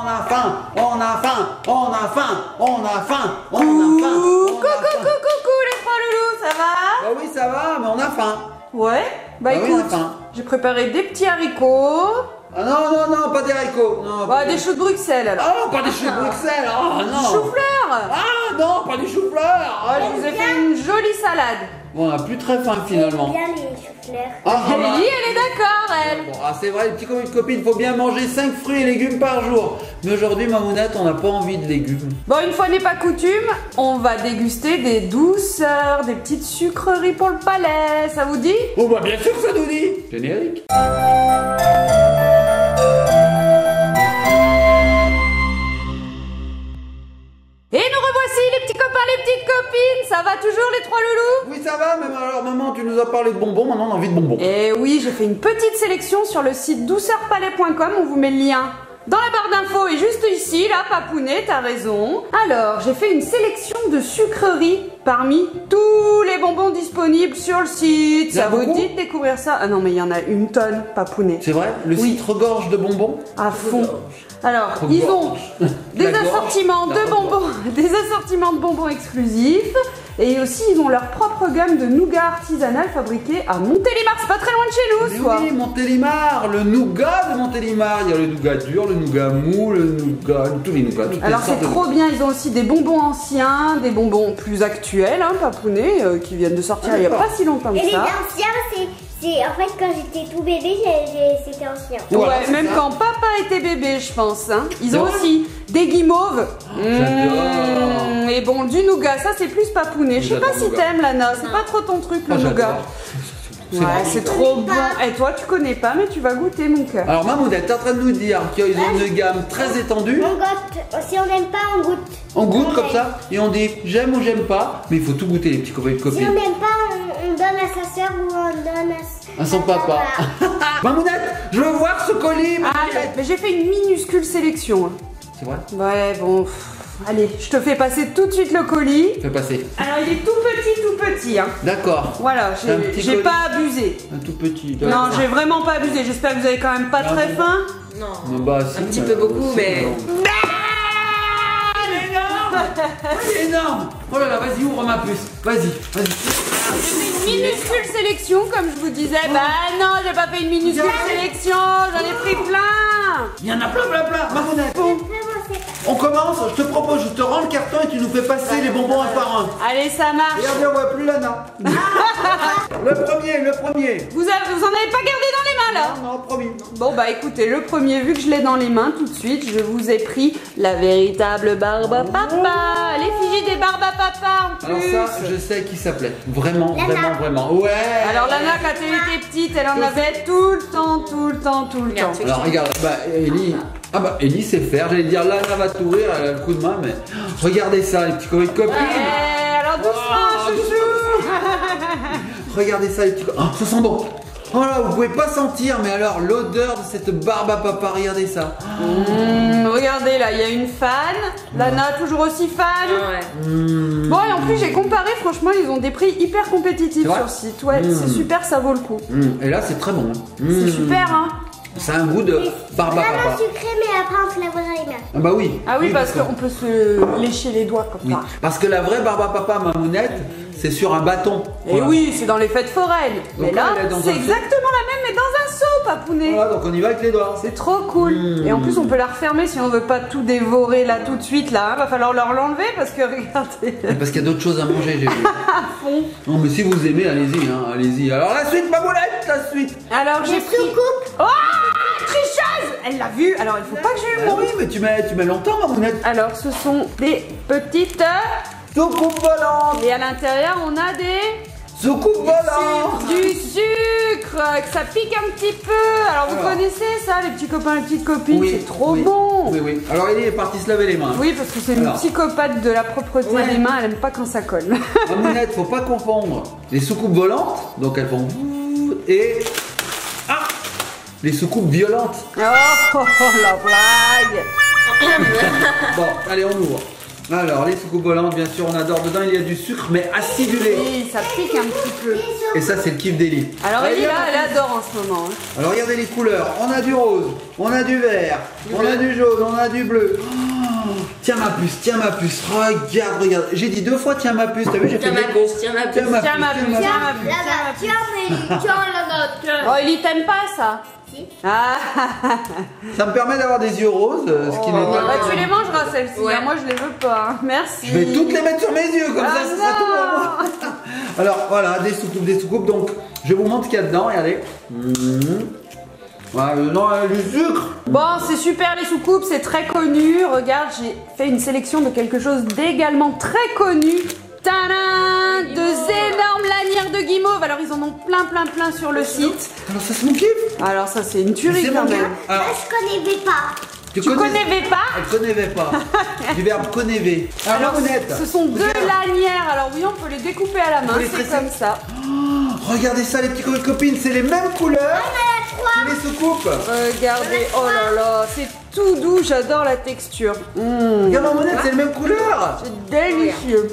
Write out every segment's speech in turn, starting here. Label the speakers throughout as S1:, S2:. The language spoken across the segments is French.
S1: On a faim, on a faim, on a faim, on a faim, on a faim.
S2: Coucou les trois loulous, ça va?
S1: Bah oui, ça va, mais on a faim.
S2: Ouais, bah
S1: oui,
S2: écoute,
S1: on a faim.
S2: j'ai préparé des petits haricots.
S1: Ah non, pas des haricots. Non,
S2: Bah des choux de Bruxelles alors.
S1: Ah non, pas des choux de Bruxelles. Ah non.
S2: Chou-fleur.
S1: Ah non, pas des choux-fleurs.
S2: Oh, je vous ai fait une jolie salade.
S1: Bon, on a plus très faim finalement.
S3: J'aime bien les choux-fleurs.
S2: Lily, elle est d'accord, elle.
S1: Bon, c'est vrai, les petits copains et copines, il faut bien manger 5 fruits et légumes par jour. Mais aujourd'hui, Mamounette, on n'a pas envie de légumes.
S2: Bon, une fois n'est pas coutume, on va déguster des douceurs, des petites sucreries pour le palais. Ça vous dit?
S1: Oh bah bien sûr que ça nous dit. Générique.
S2: Et nous revoici les petits copains, les petites copines. Ça va toujours les trois loulous?
S1: Oui, ça va, mais alors maman, tu nous as parlé de bonbons, maintenant on a envie de bonbons.
S2: Et oui, j'ai fait une petite sélection sur le site douceurpalais.com. On vous met le lien dans la barre d'infos et juste ici, là, Papounet, t'as raison. Alors, j'ai fait une sélection de sucreries parmi tous les bonbons disponibles sur le site. Ça vous dit de découvrir ça? Ah non, mais il y en a une tonne, Papounet.
S1: C'est vrai? Le site regorge de bonbons?
S2: À fond. Alors, ils ont des assortiments de bonbons, des assortiments de bonbons exclusifs. Et aussi, ils ont leur propre gamme de nougat artisanal fabriqué à Montélimar. C'est pas très loin de chez nous,
S1: Mais
S2: soit.
S1: oui, Montélimar, le nougat de Montélimar. Il y a le nougat dur, le nougat mou, le nougat, tous les nougats.
S2: Alors c'est trop bien, ils ont aussi des bonbons anciens, des bonbons plus actuels, hein, Papounet, qui viennent de sortir il y a pas si longtemps que
S3: Et les
S2: ça.
S3: anciens, c'est en fait quand j'étais tout bébé, c'était ancien.
S1: Voilà,
S2: Ouais,
S1: c'est
S2: même
S1: ça.
S2: quand papa était bébé, je pense. Hein. Ils ont
S1: C'est vrai
S2: aussi des guimauves.
S1: J'adore.
S2: Et bon, du nougat, ça c'est plus Papounet. Je sais pas
S1: J'adore
S2: si
S1: le nougat.
S2: t'aimes, Lana, c'est pas trop ton truc le
S1: Ah,
S2: nougat.
S1: j'adore.
S2: Ouais,
S1: vrai.
S2: c'est trop bon. Et toi, tu connais pas, mais tu vas goûter, mon cœur.
S1: Alors Mamounette, t'es en train de nous dire qu'ils ont une gamme très étendue.
S3: On goûte. Si on n'aime pas, on goûte.
S1: On goûte comme ça et on dit j'aime ou j'aime pas, mais il faut tout goûter les petits copains et
S3: Si on
S1: copines.
S3: n'aime pas, on donne à sa soeur ou on donne
S1: À son papa. Mamounette, je veux voir ce colis.
S2: Ah,
S1: Mamounette.
S2: mais j'ai fait une minuscule sélection. Hein.
S1: C'est vrai?
S2: Ouais, bon. Allez, je te fais passer tout de suite le colis.
S1: Fais passer.
S2: Alors, il est tout petit, hein.
S1: D'accord.
S2: Voilà,
S1: C'est un petit
S2: j'ai
S1: colis.
S2: pas abusé.
S1: Un tout petit.
S2: Non,
S1: d'accord.
S2: j'ai vraiment pas abusé. J'espère que vous avez quand même pas très faim.
S4: Non.
S1: Bah, si,
S4: Un petit peu beaucoup,
S1: si,
S4: mais-
S1: non. Il est énorme. Il est énorme. Oh là là, vas-y, ouvre ma puce. Vas-y.
S2: J'ai fait une minuscule sélection, comme je vous disais. Bah non, j'ai pas fait une minuscule sélection. J'en ai pris plein.
S1: Il y en a plein. Mamounette. On commence, je te propose, je te rends le carton et tu nous fais passer les bonbons un par un.
S2: Allez, ça marche.
S1: Regardez, on voit plus Lana. Le premier.
S2: Vous en avez pas gardé dans les mains, là?
S1: Non, promis.
S2: Bon bah écoutez, le premier, vu que je l'ai dans les mains tout de suite, je vous ai pris la véritable barbe à papa. L'effigie des barbes à papa en plus.
S1: Alors ça, je sais qui s'appelait. Vraiment. Ouais.
S2: Alors Lana, quand elle était petite, elle en avait tout le temps.
S4: Regarde,
S1: Alors regarde, bah Ellie. Ah bah Ellie sait faire, j'allais dire Lana va tout rire, elle a le coup de main, mais regardez ça, les petits copines.
S2: Alors doucement, chouchou.
S1: Regardez ça, les petits copains. Oh, ça sent bon. Oh là, vous pouvez pas sentir, mais alors l'odeur de cette barbe à papa, regardez ça.
S2: Regardez là, il y a une fan. Lana, toujours aussi fan.
S4: Ouais.
S2: Bon, et en plus, j'ai comparé, franchement, ils ont des prix hyper compétitifs
S1: C'est vrai
S2: sur le site. Ouais, c'est super, ça vaut le coup.
S1: Et là, c'est très bon.
S2: C'est super, hein.
S1: Ça a un goût de barbe à
S3: Vraiment
S1: papa.
S3: sucré, mais après on se lavera les mains.
S1: Ah bah oui.
S2: Ah oui, parce qu'on peut se lécher les doigts comme
S1: Oui.
S2: ça.
S1: Parce que la vraie barbe à papa Mamounette, c'est sur un bâton.
S2: Et
S1: Voilà.
S2: oui, c'est dans les fêtes foraines. Mais
S1: Donc
S2: là,
S1: là, elle est dans
S2: c'est
S1: un seau.
S2: exactement la même, mais dans un seau, Papounet.
S1: Voilà, donc on y va avec les doigts.
S2: C'est trop cool. Et en plus, on peut la refermer si on veut pas tout dévorer là tout de suite. Là, va falloir leur l'enlever parce que regardez.
S1: Parce qu'il y a d'autres choses à manger, j'ai vu. Non, mais si vous aimez, allez-y, hein, allez-y. Alors la suite, Mamounette, la suite.
S2: Alors j'ai
S3: Les
S2: pris.
S3: soucoupes.
S2: Oh, tricheuse. Elle l'a vu. Alors il faut pas que je lui
S1: Ah
S2: montre.
S1: oui, mais tu mets longtemps, Mamounette.
S2: Alors ce sont des petites.
S1: Soucoupe volante.
S2: Et à l'intérieur, on a des.
S1: Soucoupe volante.
S2: Du sucre, que ça pique un petit peu. Alors vous connaissez ça, les petits copains, les petites copines, c'est trop bon.
S1: Oui, oui. Alors il est parti se laver les mains.
S2: Oui, parce que c'est une
S1: Alors.
S2: psychopathe de la propreté
S1: Ouais.
S2: des mains, elle aime pas quand ça colle.
S1: Mamounette, faut pas confondre les soucoupes volantes, donc elles font et les soucoupes violentes.
S2: Oh, la blague.
S1: Bon, allez, on ouvre. Alors, les soucoupes volantes, bien sûr, on adore. Dedans, il y a du sucre, mais acidulé.
S2: Oui, ça pique un petit peu.
S1: Et ça, c'est le kiff d'Eli.
S2: Alors
S1: Allez,
S2: Ellie, là,
S1: viens,
S2: elle adore en ce moment. Hein.
S1: Alors, regardez les couleurs. On a du rose, on a du vert, on a du jaune, on a du bleu. Oh, tiens ma puce, tiens ma puce. Regarde, regarde. J'ai dit 2 fois tiens ma puce. T'as vu, j'ai fait
S4: Tiens ma
S1: l'écho.
S4: puce, tiens ma puce.
S2: Tiens ma puce, tiens ma puce, tiens
S3: Là-bas, tiens, mais tiens, là-bas, tiens.
S2: Oh Ellie, t'aimes pas ça?
S3: Si.
S2: Ah.
S1: Ça me permet d'avoir des yeux roses, ce qui n'est pas.
S2: Bah, tu les mangeras celles-ci,
S4: Ouais.
S2: hein, moi je les veux pas. Hein. Merci.
S1: Je vais toutes les mettre sur mes yeux, comme ça,
S2: Ah
S1: ce sera tout pour moi. Alors voilà, des soucoupes, des soucoupes. Donc, je vous montre ce qu'il y a dedans. Regardez. Voilà, dedans, il y a du sucre.
S2: Bon, c'est super les soucoupes, c'est très connu. Regarde, j'ai fait une sélection de quelque chose d'également très connu. Tadam! Deux énormes lanières de guimauve. Alors, ils en ont plein sur le site.
S1: Alors, ça, c'est mon kiff.
S2: Alors, ça, c'est une tuerie
S1: C'est
S2: quand
S1: mon kiff.
S2: même.
S1: Alors,
S3: Moi, je connais pas.
S2: Tu connais pas?
S1: Elle connaît pas. Du verbe connaît. Alors, Mamounette,
S2: Ce sont deux
S1: regarde.
S2: lanières. Alors, oui, on peut les découper à la main,
S1: peut les
S2: c'est
S1: tresser.
S2: comme ça.
S1: Regardez ça, les petits copines, c'est les mêmes couleurs que les soucoupes.
S2: Regardez, oh là là, c'est tout doux, j'adore la texture.
S1: Regarde, Mamounette, c'est les mêmes couleurs.
S2: C'est délicieux.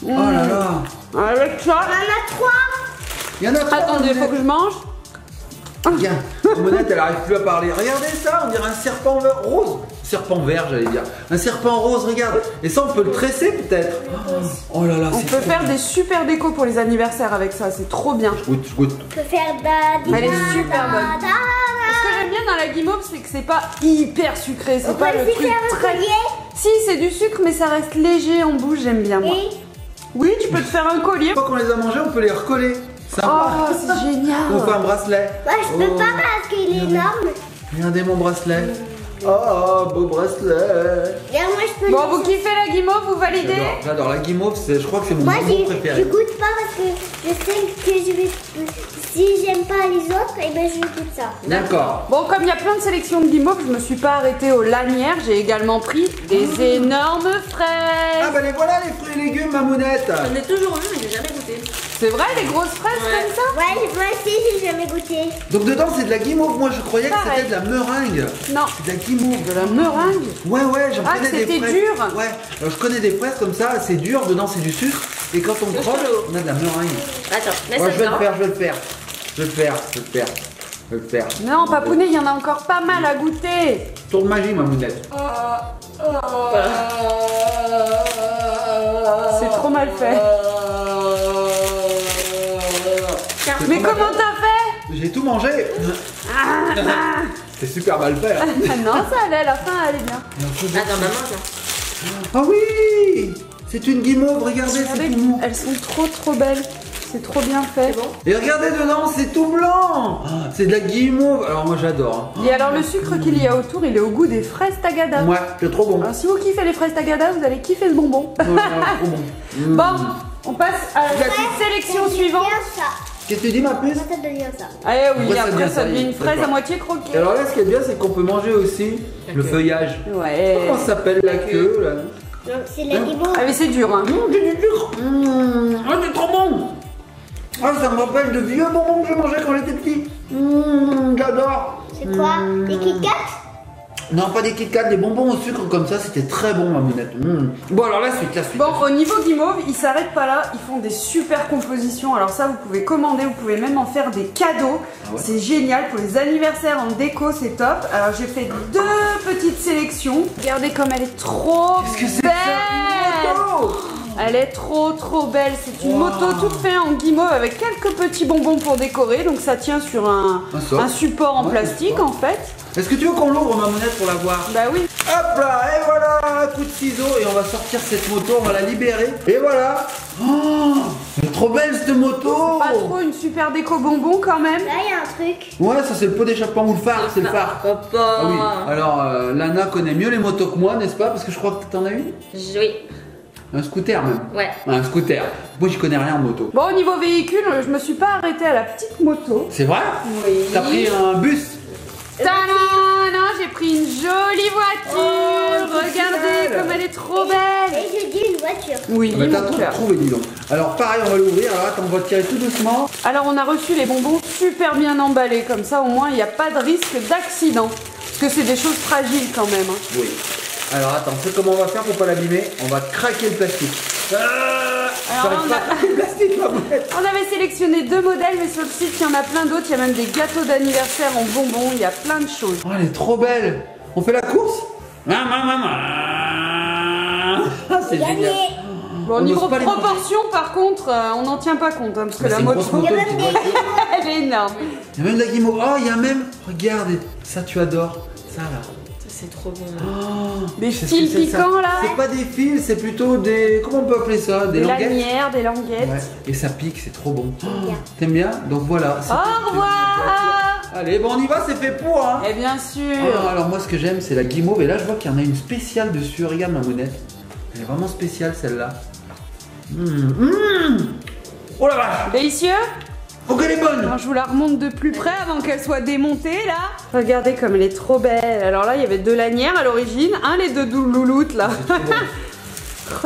S1: Oh là là.
S2: Avec ça.
S3: On en a 3.
S1: Il y en a trois.
S2: Attendez, faut que je mange.
S1: Regarde, Mamounette, elle arrive plus à parler. Regardez ça, on dirait un serpent rose. Serpent vert, j'allais dire. Un serpent rose, regarde. Et ça, on peut le tresser peut-être. Oh là là,
S2: On
S1: c'est
S2: peut
S1: trop
S2: faire
S1: bien.
S2: des super décos pour les anniversaires avec ça, c'est trop bien.
S1: Je goûte, je goûte.
S3: On peut faire da.
S2: Elle est super bonne. Ce que j'aime bien dans la guimauve, c'est que c'est pas hyper sucré, c'est
S3: On
S2: pas
S3: peut
S2: le
S3: aussi
S2: truc
S3: faire un
S2: très.
S3: collier.
S2: Si, c'est du sucre, mais ça reste léger en bouche, j'aime bien moi.
S3: Et
S2: Oui, tu peux te faire un collier.
S1: Une fois qu'on les a mangés, on peut les recoller. Sympa.
S2: Oh, c'est génial.
S1: On fait un bracelet.
S3: moi, je peux
S1: Oh.
S3: pas parce qu'il est énorme.
S1: Regardez mon bracelet. Oh, beau bracelet.
S3: Regarde, moi, je peux
S2: Bon,
S3: le
S2: vous kiffez la guimauve, vous validez?
S1: J'adore la guimauve, je crois que c'est mon
S3: Moi,
S1: bonbon
S3: je
S1: préféré.
S3: goûte pas parce que je sais que je vais. Si j'aime pas les autres, et ben je goûte ça.
S1: D'accord.
S2: Bon, comme il y a plein de sélections de guimauve, je me suis pas arrêtée aux lanières, j'ai également pris des énormes
S1: Ah
S2: fraises.
S1: bah les voilà les fruits et légumes, Mamounette.
S4: J'en ai toujours vu, mais j'ai jamais goûté.
S2: C'est vrai, les grosses fraises
S4: Ouais.
S2: comme ça?
S3: Ouais, moi aussi, j'ai jamais goûté.
S1: Donc dedans c'est de la guimauve, moi je croyais que
S2: Pareil.
S1: c'était de la meringue.
S2: Non,
S1: C'est de la guimauve.
S2: de la meringue.
S1: Ouais, j'en
S2: Ah,
S1: connais
S2: que
S1: des
S2: c'était
S1: fraises.
S2: dur.
S1: Ouais, alors, je connais des fraises comme ça, c'est dur, dedans c'est du sucre. Et quand on
S4: Le
S1: croque,
S4: cholo.
S1: on a de la meringue.
S4: Attends, mets
S1: Ouais,
S4: ça
S1: je vais le
S4: dedans.
S1: faire, je vais le faire. Je vais le faire, je vais le faire. Je vais le faire.
S2: Non, papounet, il y en a encore pas mal à goûter.
S1: Tour de magie, Mamounette.
S2: C'est trop mal fait. Mais
S1: trop mal
S2: comment t'as fait?
S1: J'ai tout mangé. C'est super mal fait. Là.
S2: Ah non, ça allait, la fin elle est bien.
S4: Attends, maman, ça.
S1: Ah oui, c'est une guimauve, regardez, c'est
S2: Regardez,
S1: tout mou.
S2: elles sont trop belles. C'est trop bien fait.
S4: Bon.
S1: Et regardez dedans, c'est tout blanc. Ah, c'est de la guimauve. Alors moi j'adore.
S2: Et alors le sucre qu'il y a autour, il est au goût des fraises tagada.
S1: Ouais, c'est trop bon.
S2: Alors si vous kiffez les fraises tagada, vous allez kiffer ce bonbon.
S1: Ouais, trop bon.
S2: Bon, on passe à la sélection suivante.
S3: Bien ça.
S1: Qu'est-ce que tu dis ma puce?
S3: Moi, ça devient ça.
S2: Ah oui,
S1: Après, ça
S2: après
S1: devient
S2: ça
S1: ça,
S2: devient une fraise
S1: d'accord.
S2: à moitié
S1: Et
S2: croquée.
S1: alors là, ce qui est bien, c'est qu'on peut manger aussi le feuillage.
S2: Ouais.
S1: Comment ça s'appelle la queue là?
S3: Donc, c'est la guimauve.
S2: Ah mais c'est dur hein.
S1: J'ai du sucre. Ah, c'est trop bon. Ah, ça me rappelle de vieux bonbons que je mangeais quand j'étais petit. J'adore.
S3: C'est quoi? Des Kit Kat?
S1: Non, pas des Kit Kat, des bonbons au sucre comme ça, c'était très bon, Mamounette. Bon, alors la suite.
S2: Bon, au niveau guimauve, ils s'arrêtent pas là, ils font des super compositions. Alors ça, vous pouvez commander, vous pouvez même en faire des cadeaux.
S1: Ah ouais.
S2: C'est génial, pour les anniversaires en déco, c'est top. Alors j'ai fait deux petites sélections. Regardez comme elle est trop
S1: Qu'est-ce que c'est que
S2: belle.
S1: ça? Une moto.
S2: Elle est trop belle. C'est une
S1: Wow.
S2: moto toute faite en guimauve avec quelques petits bonbons pour décorer. Donc ça tient sur un support en
S1: Ouais,
S2: plastique
S1: support.
S2: en fait.
S1: Est-ce que tu veux qu'on l'ouvre, Mamounette, pour la voir?
S2: Bah oui.
S1: Hop là, et voilà, un coup de ciseau, et on va sortir cette moto, on va la libérer. Et voilà. Oh, elle est trop belle cette moto.
S2: Pas trop une super déco bonbon quand même.
S3: Là, il y a un truc.
S1: Ouais, ça c'est le pot d'échappement ou le phare, c'est le phare.
S4: Papa.
S1: Ah oui, alors Lana connaît mieux les motos que moi, n'est-ce pas? Parce que je crois que t'en as une.
S4: Oui.
S1: Un scooter même.
S4: Ouais.
S1: Un scooter. Moi, j'y connais rien en moto.
S2: Bon, au niveau véhicule, je me suis pas arrêtée à la petite moto.
S1: C'est vrai?
S2: Oui.
S1: T'as pris un bus?
S2: Tadam! J'ai pris une jolie voiture.
S1: Oh,
S2: Regardez
S1: belle.
S2: comme elle est trop belle.
S3: Et je dis une voiture.
S2: Oui,
S1: Ah bah, t'as
S2: mon
S1: tout
S2: cœur.
S1: trouvé, dis donc. Alors pareil, on va l'ouvrir. Alors attends, on va le tirer tout doucement.
S2: Alors on a reçu les bonbons super bien emballés, comme ça au moins il n'y a pas de risque d'accident. Parce que c'est des choses fragiles quand même. Hein.
S1: Oui. Alors attends, c'est comment on va faire pour pas l'abîmer? On va craquer le plastique.
S2: Alors,
S1: J'arrive pas à craquer le plastique, Mamounette.
S2: On avait sélectionné 2 modèles, mais sur le site, il y en a plein d'autres. Il y a même des gâteaux d'anniversaire en bonbons. Il y a plein de choses.
S1: Oh, elle est trop belle. On fait la course? C'est génial.
S3: Gagné.
S2: Bon, au
S1: On
S2: niveau
S1: n'ose pas les
S2: proportion, par contre, on n'en tient pas compte. Hein, parce que
S1: Bah,
S2: la
S1: c'est une
S2: moto,
S1: grosse moto, une petite voiture.
S2: elle est énorme.
S1: Il y a même de la guimauve. Oh, il y a même. Regarde, ça tu adores. Ça là.
S4: Ça, c'est trop bon.
S1: Oh,
S2: Des
S1: je sais ce
S2: fils
S1: que c'est, ça.
S2: piquants, là.
S1: C'est pas des fils, c'est plutôt des. Comment on peut appeler ça? Des
S2: Des
S1: languettes.
S2: lanières, des languettes.
S1: Ouais. Et ça pique, c'est trop bon.
S3: bien.
S1: T'aimes bien? Donc voilà. c'était-
S2: Au revoir.
S1: Allez, bon, on y va, c'est fait pour. Hein.
S2: Et bien sûr.
S1: Ah, alors moi, ce que j'aime, c'est la guimauve. Et là, je vois qu'il y en a une spéciale dessus. Regarde, Mamounette. Elle est vraiment spéciale, celle-là. Oh la vache!
S2: Délicieux.
S1: Oh, qu'elle est bonne!
S2: Alors, je vous la remonte de plus près avant qu'elle soit démontée là. Regardez comme elle est trop belle. Alors là, il y avait 2 lanières à l'origine, les 2 louloutes là.
S1: C'est trop bon.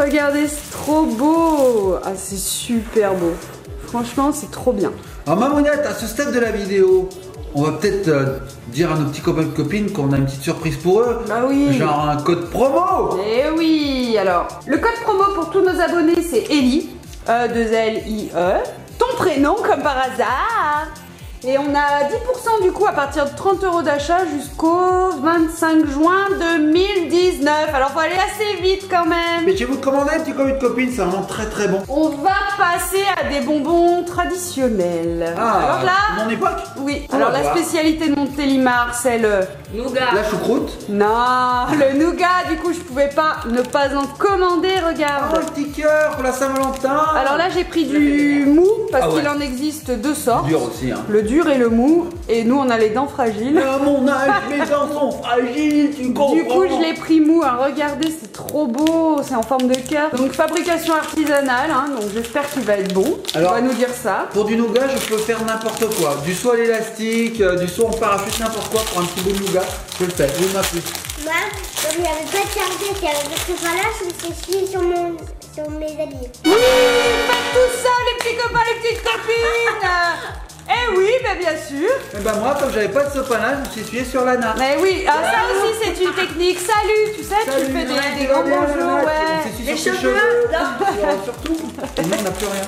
S2: Regardez, c'est trop beau. Ah, c'est super beau. Franchement, c'est trop bien.
S1: Alors, Mamounette, à ce stade de la vidéo, on va peut-être dire à nos petits copains et copines qu'on a une petite surprise pour eux.
S2: Bah oui.
S1: Genre un code promo!
S2: Eh oui. Alors, le code promo pour tous nos abonnés, c'est Ellie. E2LIE. Ton prénom comme par hasard. Et on a 10% du coup à partir de 30 € d'achat jusqu'au 25 juin 2019. Alors faut aller assez vite quand même.
S1: Mais chez vous de commander, petit copain de copines, c'est vraiment très très bon.
S2: On va passer à des bonbons traditionnels.
S1: Ah,
S2: Alors là,
S1: mon époque?
S2: oui.
S1: On
S2: Alors
S1: va
S2: la
S1: voir.
S2: spécialité de Montélimar, c'est le...
S4: Nougat.
S1: La choucroute.
S2: Non, le nougat. Du coup, je pouvais pas ne pas en commander.
S1: Oh,
S2: Regarde.
S1: le petit cœur pour la Saint-Valentin.
S2: Alors là, j'ai pris du mou parce
S1: Ah ouais.
S2: qu'il en existe 2 sortes.
S1: Dur aussi, hein.
S2: Le dur et le mou. Et nous, on a les dents fragiles.
S1: À mon âge, mes dents sont fragiles, tu comprends?
S2: Du coup, je l'ai pris mou. Hein. Regardez, c'est trop beau. C'est en forme de cœur. Donc, fabrication artisanale. Hein. Donc, j'espère qu'il va être bon.
S1: Alors-
S2: on va nous dire ça.
S1: Pour du nougat, je peux faire n'importe quoi. Du saut à l'élastique, du saut en parachute, n'importe quoi. Pour un petit bout de nougat, je le fais. Oui, ma puce.
S3: Moi, comme il n'y avait pas de chargeur, qu'il y avait ce pas-là, je me suis essuyée sur mes habits.
S2: Oui, faites tout ça, les petits copains, les petites copines. Eh oui, bah bien sûr.
S1: Et ben moi, comme j'avais pas de sopalin, je me suis essuyé sur l'ana.
S2: Eh oui, ah, ça aussi, c'est une technique. Salut, tu sais, tu fais des grands bonjours, ouais.
S1: Les cheveux, surtout. Et nous, on n'a plus rien.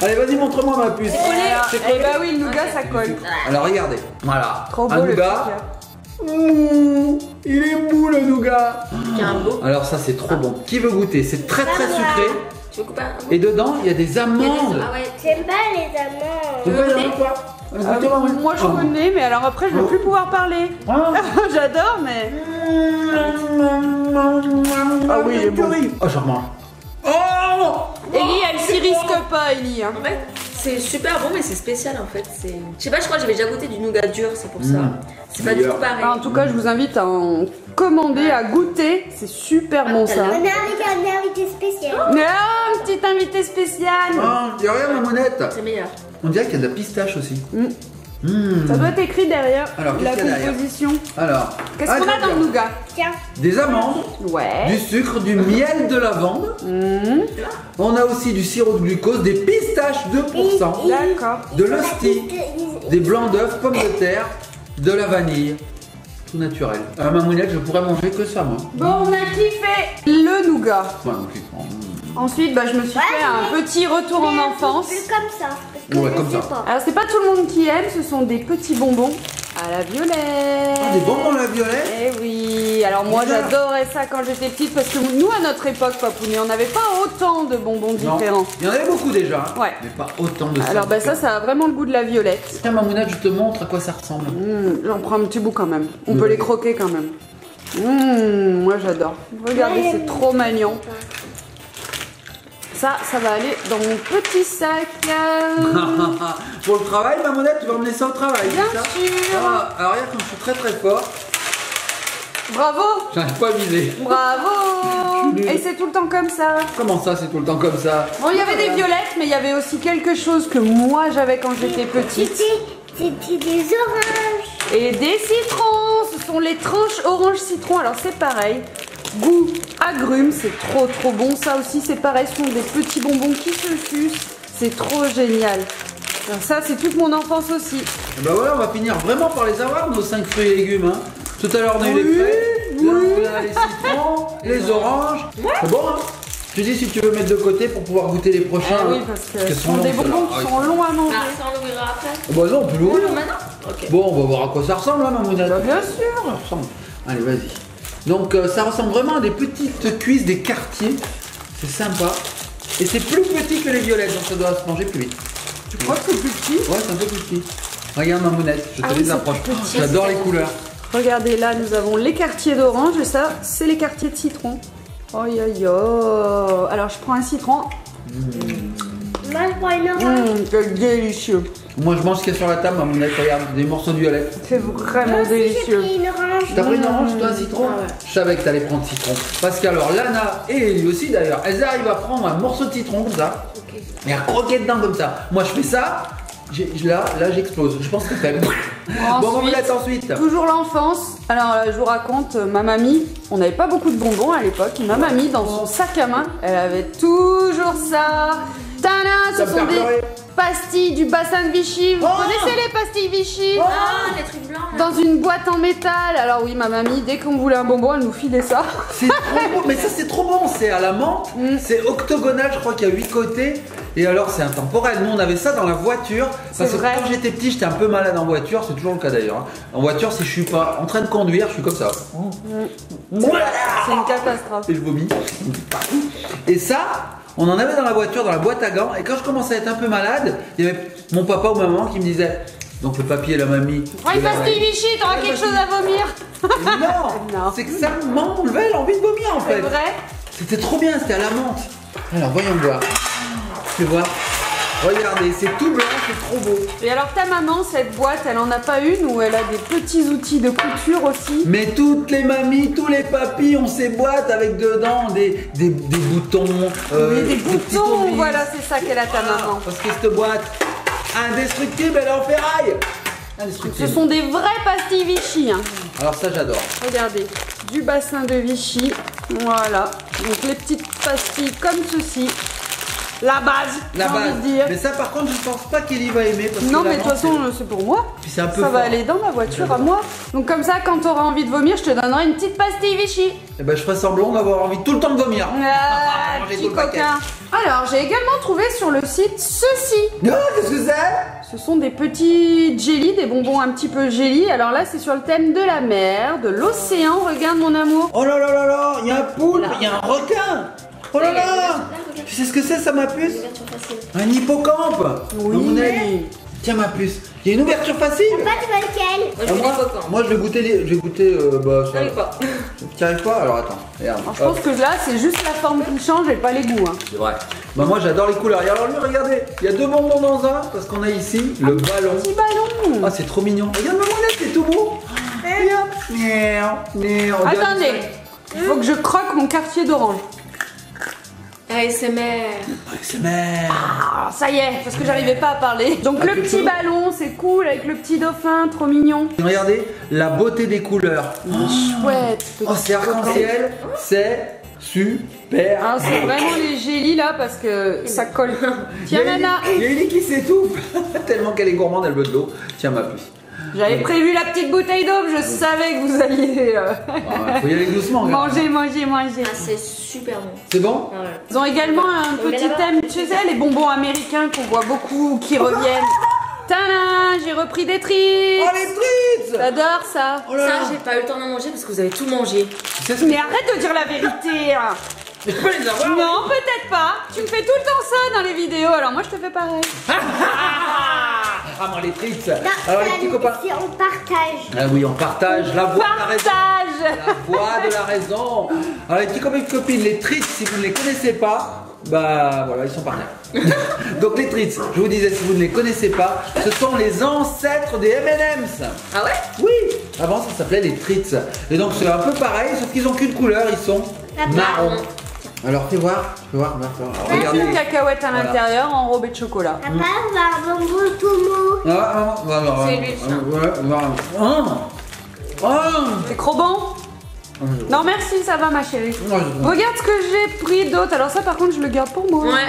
S1: Allez, vas-y, montre-moi ma puce.
S2: Eh bah oui, le nougat, ça colle.
S1: Alors, regardez. Voilà.
S2: Trop beau
S1: un
S2: le
S1: nougat.
S2: petit cœur.
S1: Il est mou le nougat.
S4: Il y a un beau.
S1: Alors ça c'est trop bon. Qui veut goûter? C'est très très sucré.
S4: Tu veux couper un bout?
S1: Et dedans il y a des amandes.
S4: Ah ouais.
S3: J'aime pas les amandes.
S1: Tu veux
S4: goûter
S1: quoi?
S2: Moi je connais, mais alors après je vais plus pouvoir parler.
S1: Ah.
S2: J'adore, mais.
S1: Ah oui, il est bon. Oh, j'en mange. Oh!
S2: Ellie, elle s'y risque pas, Ellie. Hein.
S4: En fait, c'est super bon, mais c'est spécial en fait. Je sais pas, je crois que j'avais déjà goûté du nougat dur, c'est pour ça. C'est pas du
S1: Meilleur.
S4: tout pareil.
S2: En tout cas, je vous invite à en commander, à goûter. C'est super bon ça.
S3: On est avec un invité spécial.
S2: Mais un petit invité spécial.
S1: Ah, il y a rien ma monette.
S4: C'est meilleur.
S1: On dirait qu'il y a de la pistache aussi.
S2: Ça doit être écrit derrière
S1: Alors,
S2: la
S1: qu'est-ce qu'il y a derrière
S2: composition.
S1: Alors,
S2: Qu'est-ce qu'on a dans le nougat?
S3: Tiens.
S1: des amandes,
S2: Ouais.
S1: du sucre, du miel de lavande. On a aussi du sirop de glucose, des pistaches 2%,
S2: D'accord.
S1: de l'hostie, des blancs d'œufs, pommes de terre, de la vanille. Tout naturel. À ma mounette, je pourrais manger que ça, moi.
S2: Bon, on a kiffé le nougat.
S1: Ouais, ok.
S2: Ensuite, bah, je me suis fait un petit retour en enfance.
S3: Plus comme ça. Parce que
S1: Ouais,
S3: je
S1: comme
S3: sais
S1: ça.
S3: pas.
S2: Alors, c'est pas tout le monde qui aime, ce sont des petits bonbons à la violette.
S1: Ah, des bonbons à la violette?
S2: Eh oui, alors moi
S1: Bizarre.
S2: j'adorais ça quand j'étais petite parce que nous, à notre époque, Papounet, on n'avait pas autant de bonbons
S1: Non.
S2: différents.
S1: Il y en avait beaucoup déjà, hein,
S2: Ouais.
S1: mais pas autant de
S2: Alors, bah, ça a vraiment le goût de la violette.
S1: Tiens, Mamounette, je te montre à quoi ça ressemble.
S2: J'en prends un petit bout quand même. On peut
S1: Ouais.
S2: les croquer quand même. Moi j'adore. Regardez, c'est trop mignon. Ça va aller dans mon petit sac.
S1: Pour le travail, Mamounette, tu vas emmener ça au travail,
S2: Bien
S1: c'est ça?
S2: sûr.
S1: Ah, alors regarde, comme je suis très très fort,
S2: Bravo.
S1: j'arrive pas à viser.
S2: Bravo.
S1: Je suis nul.
S2: Et c'est tout le temps comme ça.
S1: Comment ça, c'est tout le temps comme ça?
S2: Bon, il y avait des violettes, mais il y avait aussi quelque chose que moi j'avais quand j'étais petite.
S3: C'était des oranges.
S2: Et des citrons. Ce sont les tranches orange citron. Alors c'est pareil. Goût agrumes, c'est trop bon. Ça aussi c'est pareil, ce sont des petits bonbons qui se sucent. C'est trop génial. Alors ça c'est toute mon enfance aussi.
S1: Et bah voilà, on va finir vraiment par les avoir, nos 5 fruits et légumes. Hein. Tout à l'heure, on a eu les frais. Là, on a a les citrons, les oranges. C'est bon, hein? Tu dis si tu veux mettre de côté pour pouvoir goûter les prochains.
S2: Ah oui, parce que ce sont des
S1: longs,
S2: bonbons
S1: ceux-là.
S2: qui sont longs à manger.
S4: Ah, ça on l'ouvrira après.
S1: Bah non, on peut l'ouvrir.
S4: Non, maintenant. Ok.
S1: Bon, on va voir à quoi ça ressemble, hein, mamounette.
S2: Bah, bien sûr.
S1: Ça ressemble. Allez, vas-y. Donc, ça ressemble vraiment à des petites cuisses, des quartiers. C'est sympa. Et c'est plus petit que les violettes, donc ça doit se manger plus vite.
S2: Tu crois que c'est plus petit?
S1: Ouais, c'est un peu plus petit. Regarde, mamounette, je te
S2: Ah oui,
S1: les
S2: c'est
S1: approche.
S2: plus petit.
S1: J'adore les couleurs.
S2: Regardez là, nous avons les quartiers d'orange et ça, c'est les quartiers de citron. Oh yo yo. Alors je prends un citron.
S3: Moi, je prends une orange.
S2: C'est délicieux.
S1: Moi, je mange ce qu'il y a sur la table, mamounette. Regarde, des morceaux de violette.
S2: C'est vraiment
S3: Moi aussi, j'ai
S2: délicieux.
S3: pris une orange.
S1: T'as pris une orange, toi, un citron?
S4: Ah ouais.
S1: Je savais que t'allais prendre citron. Parce qu'alors, Lana et Ellie aussi, d'ailleurs, elles arrivent à prendre un morceau de citron comme ça.
S4: Ok.
S1: Et à croquer dedans comme ça. Moi, je fais ça. Là, j'explose. Je pense que c'est fait. Bon, mamounette, ensuite.
S2: Toujours l'enfance. Alors je vous raconte, ma mamie, on n'avait pas beaucoup de bonbons à l'époque. Ma mamie, dans son sac à main, elle avait toujours ça. Tada,
S1: Ça
S2: ce
S1: me
S2: sont
S1: fait
S2: des
S1: pleurer.
S2: pastilles du bassin de Vichy. Vous
S1: Oh
S2: connaissez les pastilles Vichy?
S4: Ah, les trucs blancs là.
S2: Dans une boîte en métal. Alors oui, ma mamie, dès qu'on voulait un bonbon, elle nous filait ça.
S1: C'est trop bon, mais ça c'est trop bon, c'est à la menthe, c'est octogonal, je crois qu'il y a 8 côtés, et alors c'est intemporel. Nous on avait ça dans la voiture, parce que
S2: vrai.
S1: quand j'étais petit j'étais un peu malade en voiture, c'est toujours le cas d'ailleurs. Hein. En voiture, si je suis pas en train de conduire, je suis comme ça.
S2: C'est une catastrophe.
S1: Et je vomis. Et ça, on en avait dans la voiture, dans la boîte à gants, et quand je commençais à être un peu malade, il y avait mon papa ou ma maman qui me disait, donc le papy et la mamie.
S2: Prends une
S1: de la-
S2: pastille Vichy, t'auras quelque chose à vomir.
S1: Et non,
S2: Non.
S1: c'est que ça m'enlevait l'envie de vomir en
S2: C'est
S1: fait.
S2: vrai?
S1: C'était trop bien, c'était à la menthe. Alors voyons voir. Tu vois. Regardez, c'est tout blanc, c'est trop beau.
S2: Et alors ta maman, cette boîte, elle en a pas une où elle a des petits outils de couture aussi?
S1: Mais toutes les mamies, tous les papis ont ces boîtes avec dedans des boutons.
S2: Oui, des
S1: petits
S2: boutons,
S1: tournevis.
S2: voilà, c'est ça qu'elle a ta maman.
S1: Parce que cette boîte, indestructible, elle est en ferraille.
S2: Ce
S1: Indestructible.
S2: sont des vraies pastilles Vichy, hein.
S1: Alors ça, j'adore.
S2: Regardez, du bassin de Vichy, voilà. Donc les petites pastilles comme ceci. La base,
S1: La
S2: j'ai envie
S1: base.
S2: de dire.
S1: Mais ça, par contre, je pense pas qu'Ellie va aimer. Parce
S2: Non
S1: que la
S2: mais de toute
S1: menthe,
S2: façon c'est pour moi.
S1: Puis c'est un peu
S2: Ça va
S1: fort.
S2: aller dans ma voiture à moi. Donc comme ça quand t'auras envie de vomir, je te donnerai une petite pastille Vichy.
S1: Eh ben, je ferai semblant d'avoir envie tout le temps de vomir.
S2: Ah,
S1: Manger
S2: petit
S1: tout le paquet.
S2: coquin. Alors j'ai également trouvé sur le site ceci.
S1: Ah, qu'est-ce que c'est?
S2: Ce sont des petits jelly, des bonbons un petit peu jelly. Alors là c'est sur le thème de la mer, de l'océan. Regarde mon amour.
S1: Oh là là là là, il y a un poulpe, il y a un requin. Oh là là. Tu sais ce que c'est ça, ma puce?
S4: Ouverture facile.
S1: Un hippocampe.
S2: Oui.
S1: Mamounette. Tiens ma puce, il y a une ouverture facile.
S3: Pas tu vois lequel?
S4: Moi je
S1: Ah,
S4: veux des
S1: moi,
S4: coquins.
S1: moi, je vais goûter je vais goûter bah ça.
S4: J'arrive pas.
S1: Tu arrives pas? Alors attends, regarde.
S2: Alors, je pense que là c'est juste la forme qui change et pas les goûts. Hein.
S1: C'est vrai. Bah moi j'adore les couleurs. Et alors lui regardez, il y a deux bonbons dans un parce qu'on a ici le ballon.
S2: Petit ballon.
S1: Ah c'est trop mignon. Regarde Mamounette, c'est tout beau. Regarde. Miaou. On dirait
S2: Attendez, il faut que je croque mon quartier d'orange.
S4: ASMR.
S1: C'est merde.
S2: Ah, ça y est, parce que j'arrivais pas à parler. Donc
S1: Ah,
S2: le
S1: c'est
S2: petit
S1: tout.
S2: ballon, c'est cool avec le petit dauphin, trop mignon.
S1: Regardez la beauté des couleurs.
S2: Chouette.
S1: Oh c'est arc-en-ciel, c'est super.
S2: Ah, c'est vraiment les gélis là parce que ça colle. Tiens Nana,
S1: Il y a Ellie qui s'étouffe. Tellement qu'elle est gourmande, elle veut de l'eau. Tiens ma puce.
S2: j'avais prévu la petite bouteille d'eau, je savais que vous alliez
S1: Faut y aller doucement. regarde.
S2: manger.
S4: Ah, c'est super bon.
S1: C'est bon?
S4: Ah ouais.
S2: Ils ont également un petit thème, tu sais, les bonbons américains qu'on voit beaucoup, qui reviennent. Tada, j'ai repris des trips.
S1: Oh les frites.
S2: J'adore ça.
S1: Oh là
S4: Ça,
S1: là.
S4: j'ai pas eu le temps d'en manger parce que vous avez tout mangé.
S1: Tu sais ce que
S2: Mais arrête de dire la vérité. Hein.
S1: je peux les avoir?
S2: Non, peut-être pas. Tu me fais tout le temps ça dans les vidéos, alors moi je te fais pareil.
S1: Ah moi les frites.
S3: Non,
S1: Alors les petits copains.
S3: si on partage.
S1: Ah oui, on partage la voix de la raison.
S2: Partage.
S1: La voix de la raison. Alors les petits copains et copines, les treats, si vous ne les connaissez pas, bah voilà, ils sont par terre. Donc les treats, je vous disais, si vous ne les connaissez pas, ce sont les ancêtres des M&M's.
S4: Ah ouais?
S1: Oui, avant ça s'appelait les treats. Et donc c'est un peu pareil, sauf qu'ils n'ont qu'une couleur, ils sont marrons. Alors fais voir, Alors, regardez.
S2: Une cacahuète à
S1: Voilà.
S2: l'intérieur enrobée de chocolat.
S3: Papa, on va un bonbon tout mou.
S4: C'est lui, ça.
S1: Ah.
S2: C'est trop bon. Non merci, ça va ma chérie.
S1: Moi, je-
S2: Regarde ce que j'ai pris d'autre. Alors ça par contre je le garde pour moi.
S4: Ouais.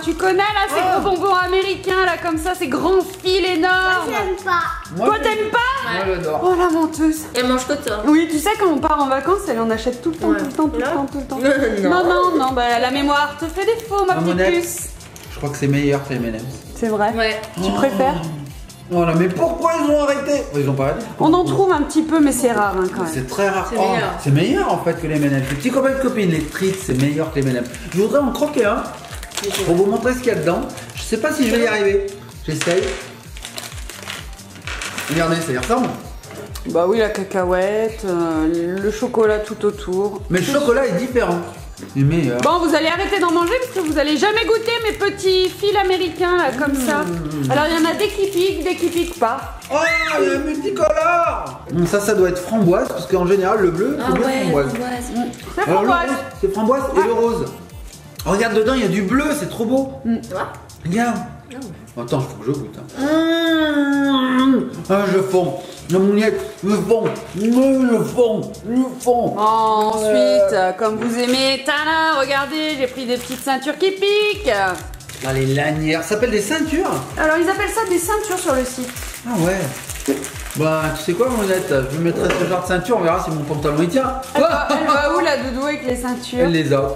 S2: Tu connais là ces gros bonbons américains là comme ça, ces grands fils énormes.
S3: J'aime pas.
S1: Moi,
S2: Toi
S1: je-
S2: t'aimes pas?
S1: Moi, j'adore.
S2: Oh la menteuse.
S4: Elle mange que toi.
S2: Oui, tu sais quand on part en vacances, elle en achète tout le temps,
S4: Ouais.
S2: tout le temps, tout le
S4: Là
S2: temps, tout le temps.
S4: Non.
S2: Non, bah la mémoire te fait défaut ma petite
S1: Mamonette.
S2: puce.
S1: Je crois que c'est meilleur que les M&M's.
S2: C'est vrai.
S4: Ouais.
S2: Tu préfères?
S1: Voilà, mais pourquoi ils ont arrêté? Ils ont pas arrêté.
S2: On en trouve un petit peu mais c'est rare hein, quand même.
S1: C'est très rare.
S4: C'est meilleur.
S1: C'est meilleur en fait que les M&M's. Les petits copains de copines, les treats, c'est meilleur que les M&M's. Je voudrais en croquer un pour vous montrer ce qu'il y a dedans. Je sais pas si je vais y arriver. J'essaye. Regardez, ça y ressemble.
S2: Bah oui, la cacahuète, le chocolat tout autour.
S1: Mais le chocolat est différent. Il est meilleur.
S2: Bon, vous allez arrêter d'en manger parce que vous allez jamais goûter mes petits fils américains là comme ça. Alors il y en a des qui piquent pas.
S1: Oh, il y a un multicolore. Ça doit être framboise parce qu'en général, le bleu,
S4: Ah
S1: c'est bien
S4: ouais,
S1: framboise.
S4: framboise.
S2: C'est
S1: Alors, le
S2: framboise.
S1: rose, c'est framboise et le rose. Oh, regarde dedans, il y a du bleu, c'est trop beau.
S4: Tu vois?
S1: Regarde. Attends, il faut que je goûte. Ah, je fonds. La mouillette, le fond. Le fond. Le fond.
S2: Ensuite, comme vous aimez, tada, regardez, j'ai pris des petites ceintures qui piquent.
S1: Ah, les lanières. Ça s'appelle des ceintures.
S2: Alors ils appellent ça des ceintures sur le site.
S1: Ah ouais. Bah, tu sais quoi, Monette? Je me mettrai ce genre de ceinture, on verra si mon pantalon il tient.
S2: Elle va où la doudou avec les ceintures?
S1: Elle les a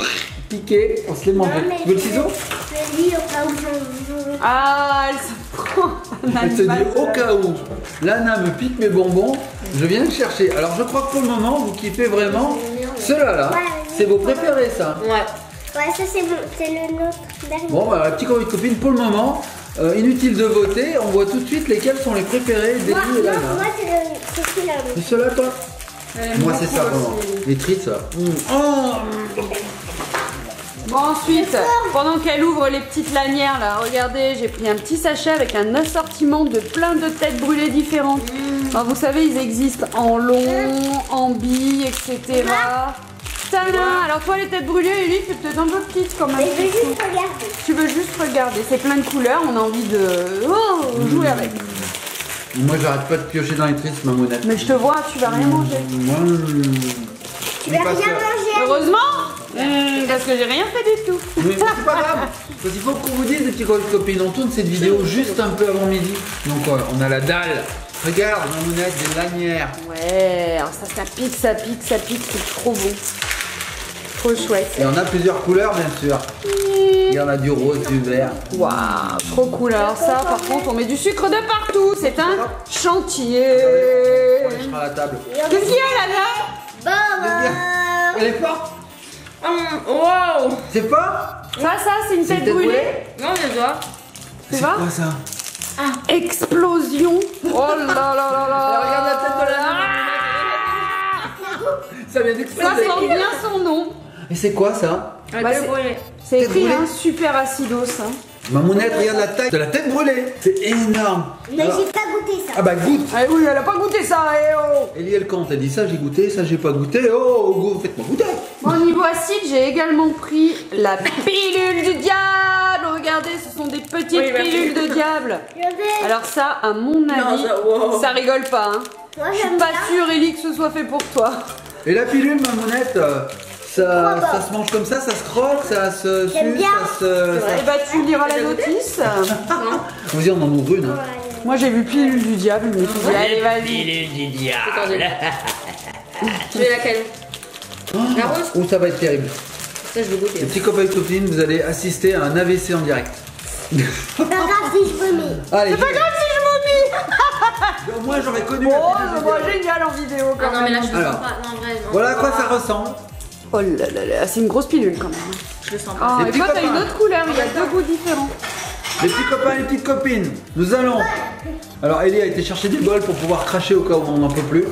S1: piquées, on se les mange. Tu veux le ciseau?
S3: Je le dis au cas où je...
S2: Ah, elle se prend un
S1: Elle se
S2: animal.
S1: dit au cas où Lana me pique mes bonbons, je viens le chercher. Alors je crois que pour le moment vous kiffez vraiment ceux-là là. C'est vos préférés ça.
S4: Ouais.
S3: Ouais, ça c'est bon, c'est le nôtre dernier.
S1: Bon bah la petite copine pour le moment, inutile de voter, on voit tout de suite lesquels sont les préférés
S3: Moi,
S1: d'Ellie et
S3: non,
S1: Lana.
S3: moi c'est celui-là.
S1: C'est ceux-là toi? Moi c'est ça vraiment. Les treats ça. Oh.
S2: Bon ensuite, pendant qu'elle ouvre les petites lanières là, regardez, j'ai pris un petit sachet avec un assortiment de plein de têtes brûlées différentes. Alors, vous savez, ils existent en long, en billes, etc. Tadam. Alors toi les têtes brûlées, Ellie, c'est peut-être un peu petite quand même.
S3: Mais je vais juste regarder.
S2: Tu veux juste regarder, c'est plein de couleurs, on a envie de jouer avec.
S1: Moi j'arrête pas de piocher dans les treats ma monette.
S2: Mais je te vois, tu vas rien manger.
S1: Moi,
S3: Tu vas rien
S1: parce que-
S3: manger.
S2: Heureusement, parce que j'ai rien fait du tout.
S1: Mais c'est pas grave, parce qu'il faut qu'on vous dise, les petits copines, on tourne cette vidéo juste un peu avant midi. Donc on a la dalle. Regarde, ma monette, des lanières.
S2: Ouais, alors ça pique, c'est trop bon. Trop chouette.
S1: Et on a plusieurs couleurs, bien sûr. Il y en a du rose, du vert.
S2: Waouh, trop cool. Alors ça, par contre, on met du sucre de partout. C'est un chantier.
S1: On les mettra à la table.
S2: Qu'est-ce qu'il y a là
S3: Bon,
S1: Elle est forte.
S4: Wow!
S1: C'est pas?
S2: Ça, c'est une tête brûlée.
S4: Non, je dois.
S2: Tu
S1: C'est
S2: vois?
S1: quoi ça?
S2: Explosion. Oh là là là là.
S1: Regarde la tête de la Ça vient
S2: Ça
S1: d'exploser.
S2: sent bien son nom.
S1: Et c'est quoi ça?
S2: Bah, c'est
S1: Tête
S2: écrit
S1: brûlée.
S2: hein, super acidos. Hein.
S1: Ma monette, regarde la taille de la tête brûlée. C'est énorme.
S3: mais
S1: Alors-
S3: j'ai pas goûté ça.
S1: Ah bah goûte.
S2: Ah oui, elle a pas goûté ça, eh oh.
S1: Ellie elle compte, elle dit ça j'ai goûté, ça j'ai pas goûté. Oh, go, faites-moi goûter.
S2: Bon, niveau acide, j'ai également pris la pilule du diable. Regardez, ce sont des petites
S4: Oui, merci.
S2: pilules de diable.
S3: Je vais.
S2: Alors ça, à mon avis,
S4: wow.
S2: ça rigole pas. Hein.
S3: Moi
S2: Je suis
S3: j'aime
S2: pas
S3: bien.
S2: sûre, Ellie, que ce soit fait pour toi.
S1: Et la pilule, ma monette, ça se mange comme ça se croque, ça se
S3: J'aime
S1: suce,
S3: bien.
S2: Eh bah, tu liras la notice.
S1: Vas-y, on en ouvre une. Hein.
S2: Moi, j'ai vu pilule du diable, je me suis dit, allez, vas-y.
S4: Tu veux laquelle? La rose?
S1: Oh, ça va être terrible.
S4: Ça, je veux
S1: Les
S4: goûter.
S1: petits copains et copines, vous allez assister à un AVC en direct.
S3: C'est pas grave si je vomis.
S1: Allez,
S2: C'est pas grave si je vomis.
S1: moi j'aurais connu
S2: Oh,
S1: la
S2: je
S1: pilule du
S2: vois
S1: diable.
S2: génial en vidéo
S4: Ah
S2: quand
S4: non, mais là,
S2: même.
S4: je le
S1: Alors.
S4: sens pas. Non, vrai, non.
S1: Voilà à quoi ça ressemble.
S2: Oh là là là, c'est une grosse pilule quand même.
S4: Je le sens pas.
S2: Ah,
S1: Les
S2: et
S1: petits
S2: toi, t'as
S1: copains.
S2: une autre couleur, il y a deux goûts différents.
S1: Les petits copains et les petites copines, nous allons. Alors Ellie a été chercher des bols pour pouvoir cracher au cas où on n'en peut plus.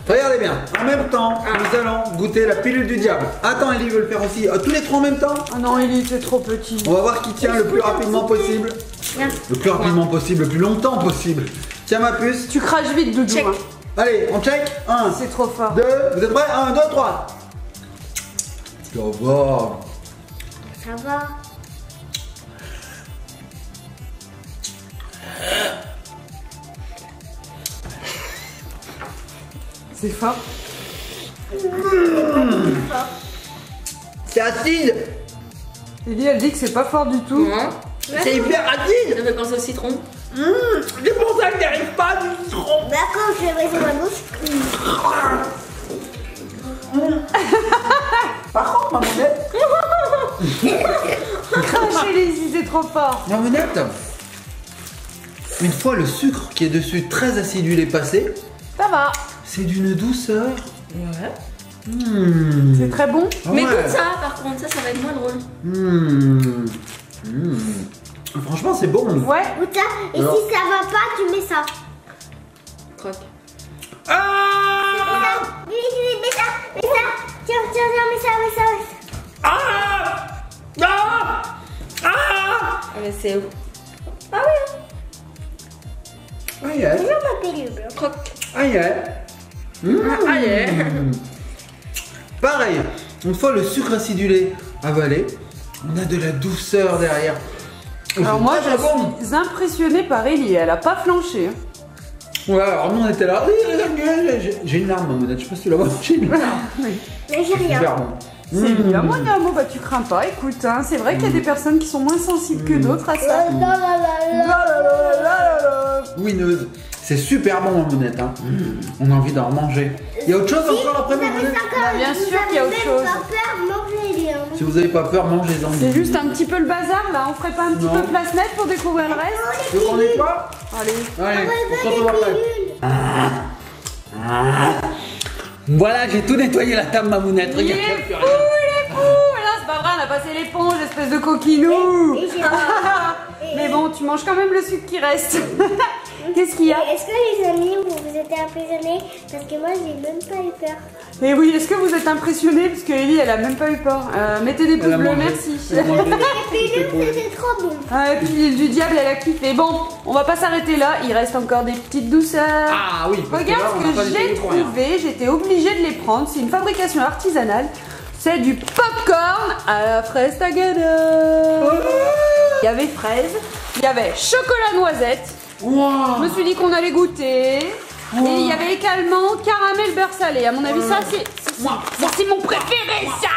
S1: Regardez bien, en même temps, nous allons goûter la pilule du diable. Attends, Ellie veut le faire aussi. Tous les trois en même temps.
S2: Ah non, Ellie, t'es trop petit.
S1: On va voir qui tient le plus rapidement possible. Le plus rapidement possible, le plus longtemps possible. Tiens ma puce.
S2: Tu craches vite, Doudou.
S4: Check.
S2: Hein.
S1: Allez, on check. 1,
S2: C'est trop fort.
S1: 2, vous êtes prêts 1, 2, 3. Ça va.
S3: Ça va.
S2: C'est fort.
S1: C'est acide.
S2: Ellie, elle dit que c'est pas fort du tout.
S4: Non.
S1: C'est hyper acide.
S4: Ça fait penser au citron.
S1: C'est pour ça que j'arrive pas du citron.
S3: D'accord, je vais baisser ma bouche.
S1: Par contre, Mamonette.
S2: Crachez les yeux, c'est trop fort.
S1: Mamonette. Une fois le sucre qui est dessus très acidulé passé,
S2: Ça va.
S1: c'est d'une douceur.
S4: Ouais.
S2: C'est très bon.
S4: Mais
S1: Ouais.
S4: goûte ça, par contre, ça va être moins drôle.
S1: Franchement, c'est bon.
S2: Ouais.
S3: Goûte ça. Et
S1: Alors.
S3: si ça va pas, tu mets ça.
S4: Croque.
S1: Ah
S3: Oui, mets ça. Mets ça. Tiens, mets ça.
S1: Ah Ah Ah
S4: Ah, mais c'est où? Ah oui.
S1: Aïe, aïe.
S3: Mets ma pilule.
S4: Croque.
S1: Aïe, aïe.
S4: Ah yeah.
S1: Pareil, une fois le sucre acidulé avalé, on a de la douceur derrière.
S2: Alors moi,
S1: C'est
S2: je
S1: très bon.
S2: suis impressionnée par Ellie. Elle a pas flanché. hein.
S1: Ouais, alors nous on était là. J'ai une larme, Mamonette, je sais pas si tu la vois. J'ai une larme.
S3: Mais j'ai rien.
S1: Super bon.
S2: C'est bien. Moi, Namo, bah tu crains pas. Écoute, hein, c'est vrai qu'il y a des personnes qui sont moins sensibles que d'autres à ça.
S1: Winneuse. C'est super bon, Mamonette. Hein. On a envie d'en manger. Il y a autre chose encore après, Mamonette?
S2: Bah, bien sûr qu'il y a autre chose.
S3: Pas peur, mangez-les. hein.
S1: Si vous avez pas peur, mangez-en.
S2: C'est juste un petit peu le bazar là. On ferait pas un petit
S1: Non.
S2: peu place nette pour découvrir le reste?
S1: Tu veux qu'on ait quoi?
S2: Allez.
S1: Allez, on se retrouve après. Voilà, j'ai tout nettoyé la table, Mamounette.
S2: Il est
S1: Regarde,
S2: fou,
S1: il y a plus rien.
S2: il est fou. Et là, c'est pas vrai, on a passé l'éponge, espèce de coquinou.
S3: Et j'ai
S2: Mais bon, tu manges quand même le sucre qui reste. Qu'est-ce qu'il y a?
S3: Est-ce que les amis, vous êtes impressionnés? Parce que moi, j'ai même pas eu peur.
S2: Et oui, est-ce que vous êtes impressionnés? Parce que Ellie, elle a même pas eu peur. Mettez des pouces
S1: Elle a
S2: bleus,
S1: mangé.
S2: merci.
S1: Elle a mangé.
S3: Et puis, c'était trop bon.
S2: Ah, et puis l'île du diable, elle a kiffé. Bon, on va pas s'arrêter là, il reste encore des petites douceurs.
S1: Ah oui, parce que
S2: Regarde
S1: là, on
S2: ce
S1: n'a pas
S2: que
S1: nettoyé
S2: j'ai
S1: pour rien.
S2: trouvé, j'étais obligée de les prendre. C'est une fabrication artisanale. C'est du popcorn à la fraise tagada. Il y avait fraise, il y avait chocolat noisette.
S1: Wow.
S2: Je me suis dit qu'on allait goûter. Et il y avait également caramel beurre salé. À mon avis, ça c'est mon préféré, ça.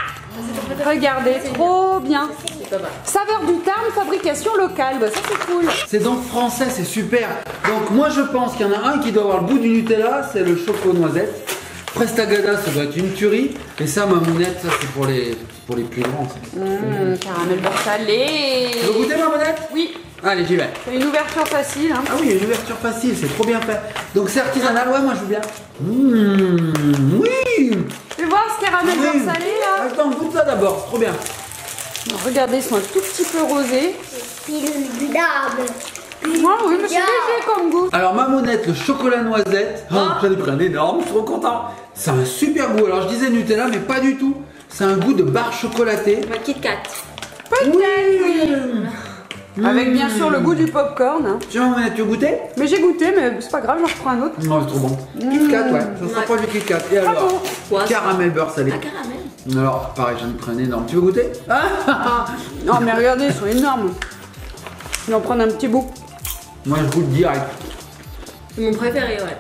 S2: Regardez, trop bien.
S4: C'est pas mal.
S2: Saveur du Tarn, fabrication locale. Bah, ça c'est cool.
S1: C'est donc français, c'est super. Donc moi je pense qu'il y en a un qui doit avoir le goût du Nutella, c'est le choco noisette. Prestagada, ça doit être une tuerie. Et ça, Mamounette, ça c'est pour les plus grands. ça.
S2: Caramel beurre salé.
S1: Tu veux goûter, Mamounette?
S2: Oui,
S1: Allez, j'y vais.
S2: c'est une ouverture facile. Hein.
S1: Ah oui, il y a une ouverture facile, c'est trop bien fait. Donc c'est artisanal, ouais, moi je veux bien. Oui.
S2: Tu veux voir ce caramel
S1: Oui.
S2: beurre salé là?
S1: Attends, goûte ça d'abord, c'est trop bien.
S2: Regardez, ils sont un tout petit peu rosés.
S3: Pilule du diable.
S2: Moi, oui, mais c'est léger comme goût.
S1: Alors Mamounette, le chocolat noisette, j'en ai pris un énorme, je suis trop content. C'est un super goût. Alors je disais Nutella, mais pas du tout. C'est un goût de barre chocolatée.
S4: Ma Kit Kat.
S2: Peut-être, oui. Avec bien sûr le goût du popcorn. Hein.
S1: Tiens, Mamounette, tu veux goûter?
S2: Mais j'ai goûté, mais c'est pas grave, j'en reprends un autre.
S1: Non, c'est trop bon. Kit Kat, ouais, ça se rapproche du Kit Kat. Et alors,
S2: bon.
S4: Quoi, ça
S1: caramel beurre salé.
S4: Ah, caramel.
S1: Alors, pareil, j'en ai pris un énorme. Tu veux goûter?
S2: Non, mais regardez, ils sont énormes. Je vais en prendre un petit bout.
S1: Moi, je goûte direct.
S4: C'est mon préféré, ouais.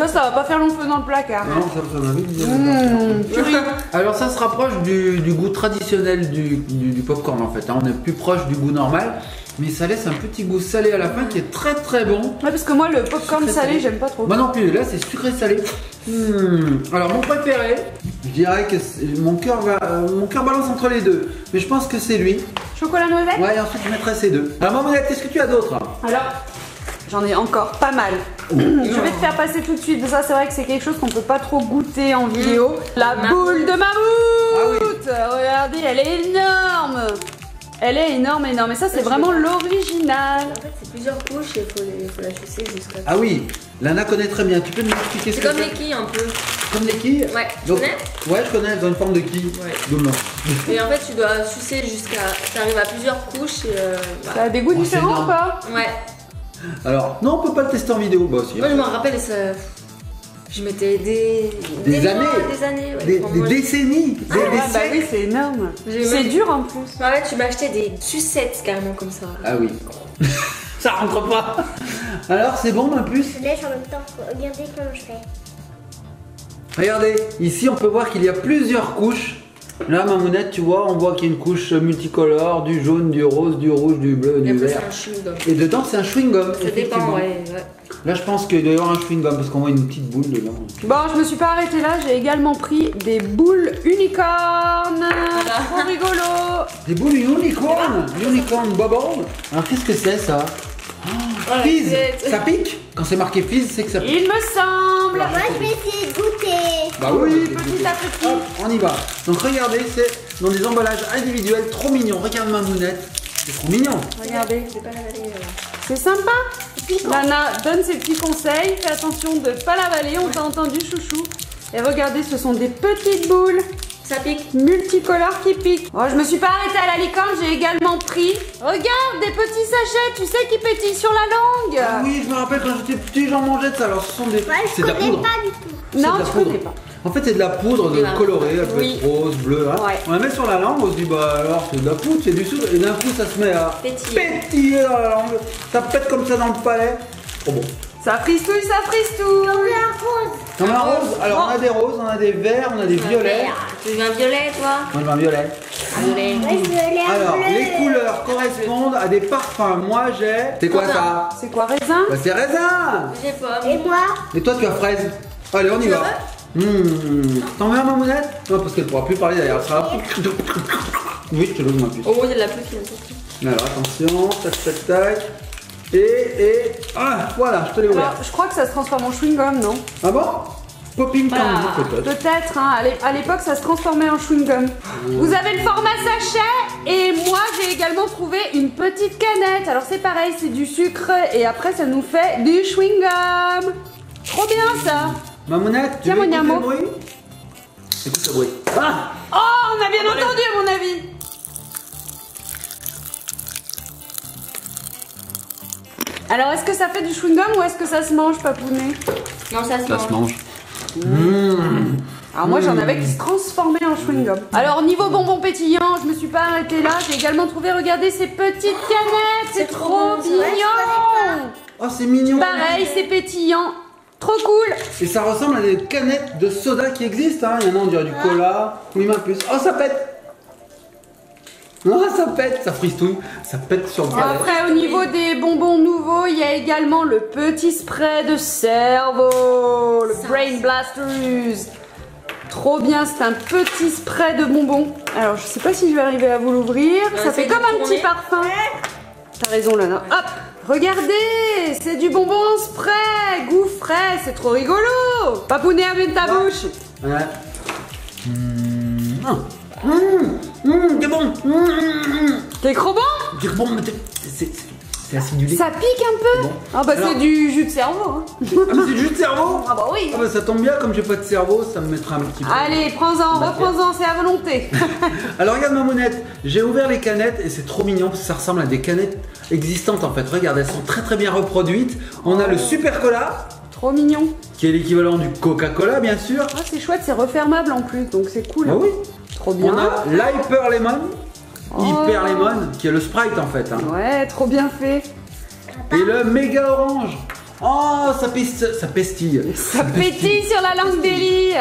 S2: Ça va pas faire long feu dans le placard.
S1: Non, ça m'a vite dit.
S2: Purée.
S1: Alors ça se rapproche du goût traditionnel du popcorn en fait. Hein. On est plus proche du goût normal, mais ça laisse un petit goût salé à la fin qui est très très bon.
S2: Ouais, parce que moi, le popcorn
S1: Sucré
S2: salé,
S1: salé.
S2: j'aime pas trop.
S1: Moi non plus, là c'est sucré salé. Alors mon préféré, je dirais que mon cœur balance entre les deux, mais je pense que c'est lui.
S2: Chocolat noisette?
S1: Ouais, et ensuite je mettrai ces deux. Alors Mamounette, qu'est-ce que tu as d'autre?
S2: Alors, j'en ai encore pas mal. Je vais te faire passer tout de suite. Ça, c'est vrai que c'est quelque chose qu'on peut pas trop goûter en vidéo. La boule de mammouth. Regardez, elle est énorme. Elle est énorme, énorme. Et ça, c'est vraiment l'original.
S4: En fait, c'est plusieurs couches et il faut la sucer jusqu'à.
S1: Ah oui, Lana connaît très bien. Tu peux nous expliquer ce
S4: C'est
S1: que
S4: comme les quilles un peu.
S1: Comme les quilles?
S4: Ouais, tu
S1: Donc,
S4: connais?
S1: ouais, je connais, elles ont une forme de quille.
S4: Ouais.
S1: Donne-moi.
S4: Et en fait, tu dois sucer jusqu'à. T'arrives à plusieurs couches et.
S2: Ça a des goûts
S1: Oh, c'est
S2: différents ou
S1: énorme.
S2: pas?
S4: Ouais.
S1: Alors, non, on peut pas le tester en vidéo. Bah, si.
S4: Moi, je me rappelle, ça. Je mettais des
S1: années.
S4: mois, des années. Ouais,
S1: Des
S4: pour moi.
S1: décennies. Des
S2: Ouais, bah
S1: siècles.
S2: oui, c'est énorme.
S4: J'ai
S2: C'est
S4: même-
S2: dur en plus.
S4: En fait, tu m'achetais des sucettes carrément comme ça.
S1: Ah oui. Ça rentre pas. Alors, c'est bon, ma puce?
S3: Je lèche en même temps. Regardez comment je fais.
S1: Regardez, ici, on peut voir qu'il y a plusieurs couches. Là, Mamounette, tu vois, on voit qu'il y a une couche multicolore, du jaune, du rose, du rouge, du bleu,
S4: Et
S1: du
S4: après,
S1: vert.
S4: c'est un chewing-gum.
S1: Et dedans, c'est un chewing-gum.
S4: Ça dépend,
S1: effectivement.
S4: ouais.
S1: Là, je pense qu'il doit y avoir un chewing-gum parce qu'on voit une petite boule dedans.
S2: Bon, je me suis pas arrêtée là, j'ai également pris des boules unicornes. Trop rigolo.
S1: Des boules unicorn, unicorn bubble. Alors, qu'est-ce que c'est ça?
S4: Voilà,
S1: Fizz,
S4: c'est-
S1: ça pique? Quand c'est marqué fizz, c'est que ça pique.
S2: Il me semble.
S3: Moi, je vais essayer de goûter.
S1: Bah
S2: Oui,
S1: c'est
S2: petit
S1: goûté.
S2: à petit.
S1: Hop, on y va. Donc regardez, c'est dans des emballages individuels, trop mignon. Regarde Mamounette, c'est trop mignon.
S2: Regardez,
S4: Je vais pas l'avaler.
S2: c'est sympa.
S3: Piquant.
S2: Nana donne ses petits conseils, fais attention de pas l'avaler, on t'a entendu chouchou. Et regardez, ce sont des petites boules
S4: Ça pique.
S2: multicolores qui piquent. Oh, je me suis pas arrêtée à la licorne, j'ai également pris, regarde, des petits sachets, tu sais, qui pétillent sur la langue.
S1: Ah oui, je me rappelle quand j'étais petit, j'en mangeais de ça. Alors ce sont des.
S3: Moi, je
S1: C'est de la
S3: connais
S1: poudre.
S3: pas du tout.
S1: C'est de
S2: Non,
S1: la
S2: tu
S1: poudre.
S2: connais pas.
S1: En fait, c'est de la poudre de
S4: Voilà.
S1: colorée, elle peut
S2: Oui.
S1: être rose, bleu. Hein.
S2: Ouais.
S1: On la met sur la langue, on se dit, bah alors c'est de la poudre, c'est du sucre. Et d'un coup, ça se met à
S4: Pétiller.
S1: dans la langue. Ça pète comme ça dans le palais. Trop bon.
S2: Ça fristouille, ça fristouille.
S3: Un rose.
S1: On a un rose, alors on a des roses, on a des verts, on a des violets.
S4: Tu veux un violet, toi?
S1: Moi, je veux un violet.
S4: Violet.
S3: Moi, je veux l'air
S1: Alors,
S3: bleu.
S1: les couleurs correspondent à des parfums. Moi, j'ai. C'est quoi ça?
S2: C'est quoi, raisin?
S1: Bah, c'est raisin.
S4: J'ai pomme.
S3: Et moi,
S1: Et toi, tu as fraise. Allez, on y
S4: Tu
S1: va.
S4: veux
S1: T'en veux un, Mamounette? Non, parce qu'elle pourra plus parler d'ailleurs. Ça va. Oui, je te donne ma puce.
S4: Oh, il y a de la pluie qui vient de sortir.
S1: Alors, attention, tac, tac, tac. Et. Ah, voilà, je te l'ai ouvert.
S2: Alors, je crois que ça se transforme en chewing-gum, non?
S1: Ah bon? Popping
S4: Voilà.
S1: candy, peut-être.
S2: Peut-être, hein. À l'époque, ça se transformait en chewing-gum. Vous avez le format sachet et moi, j'ai également trouvé une petite canette. Alors, c'est pareil, c'est du sucre et après, ça nous fait du chewing-gum. Trop bien, ça.
S1: Mamounette, tu
S2: Tiens,
S1: veux
S2: mon
S1: écouter
S2: Yamo.
S1: le bruit? Écoute ce bruit. Ah!
S2: Oh, on a bien entendu, à mon avis. Alors, est-ce que ça fait du chewing-gum ou est-ce que ça se mange, papounet?
S4: Non, ça se mange.
S1: mange. Mmh.
S2: Alors moi j'en avais qui se transformaient en chewing-gum. Alors niveau bonbons pétillants, je me suis pas arrêtée là. J'ai également trouvé, regardez ces petites canettes. C'est trop
S3: bon, c'est vrai,
S2: mignon.
S1: Oh, c'est mignon.
S2: Pareil, c'est pétillant. Trop cool.
S1: Et ça ressemble à des canettes de soda qui existent. Hein. Il y en a, on dirait du cola. Oui, ma puce. Oh, ça pète. Oh, ça pète. Ça fristouille. Ça pète sur le palais.
S2: Après au niveau des bonbons nouveaux, il y a également le petit spray de cerveau. Le Brain Blasters. Trop bien, c'est un petit spray de bonbons. Alors je sais pas si je vais arriver à vous l'ouvrir. Ça fait
S4: essaye
S2: comme
S4: de
S2: un petit
S4: tourner.
S2: parfum. T'as raison Lana. Hop, regardez, c'est du bonbon en spray, goût frais, c'est trop rigolo. Papounet, amène ta bouche.
S1: Ouais. C'est bon.
S2: T'es trop bon.
S1: C'est bon, mais c'est acidulé.
S2: Ça pique un peu.
S1: Bon.
S2: Ah bah
S1: Alors-
S2: c'est du jus de cerveau. Hein.
S1: Ah, mais c'est juste cerveau.
S2: Ah bah oui.
S1: Ah bah ça tombe bien, comme j'ai pas de cerveau, ça me mettra un petit peu.
S2: Allez, prends-en,
S1: Matière.
S2: reprends-en, c'est à volonté.
S1: Alors regarde Mamounette, j'ai ouvert les canettes et c'est trop mignon parce que ça ressemble à des canettes existantes en fait. Regarde, elles sont très très bien reproduites. On a le Super Cola,
S2: Trop mignon.
S1: qui est l'équivalent du Coca-Cola bien sûr.
S2: Ah, c'est chouette, c'est refermable en plus, donc c'est cool.
S1: Ah oui.
S2: Trop bien.
S1: On a l'Hyper Lemon,
S2: Oh.
S1: Hyper Lemon, qui est le Sprite en fait. Hein.
S2: Ouais, trop bien fait.
S1: Et le Méga Orange. Oh, ça pestille.
S2: Ça pétille sur la langue d'Elie.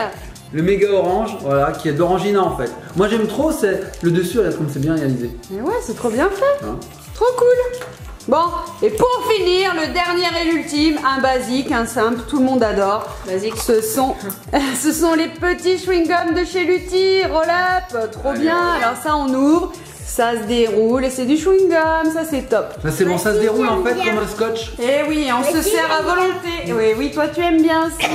S1: Le Méga Orange, voilà, qui est d'orangina en fait. Moi j'aime trop, c'est le dessus, là, comme c'est bien réalisé.
S2: Mais ouais, c'est trop bien fait.
S1: Hein.
S2: Trop cool. Bon, et pour finir, le dernier et l'ultime, un basique, un simple, tout le monde adore.
S4: Basique.
S2: Ce sont les petits chewing-gums de chez Lutti, Roll Up, trop bien. Alors ça, on ouvre, ça se déroule et c'est du chewing-gum, ça c'est top.
S1: Ça c'est bon, ça se déroule en fait
S3: j'aime bien.
S1: comme un scotch.
S2: Et oui, on se
S3: si,
S2: sert à
S3: j'aime bien.
S2: volonté. Oui, oui, toi tu aimes bien aussi.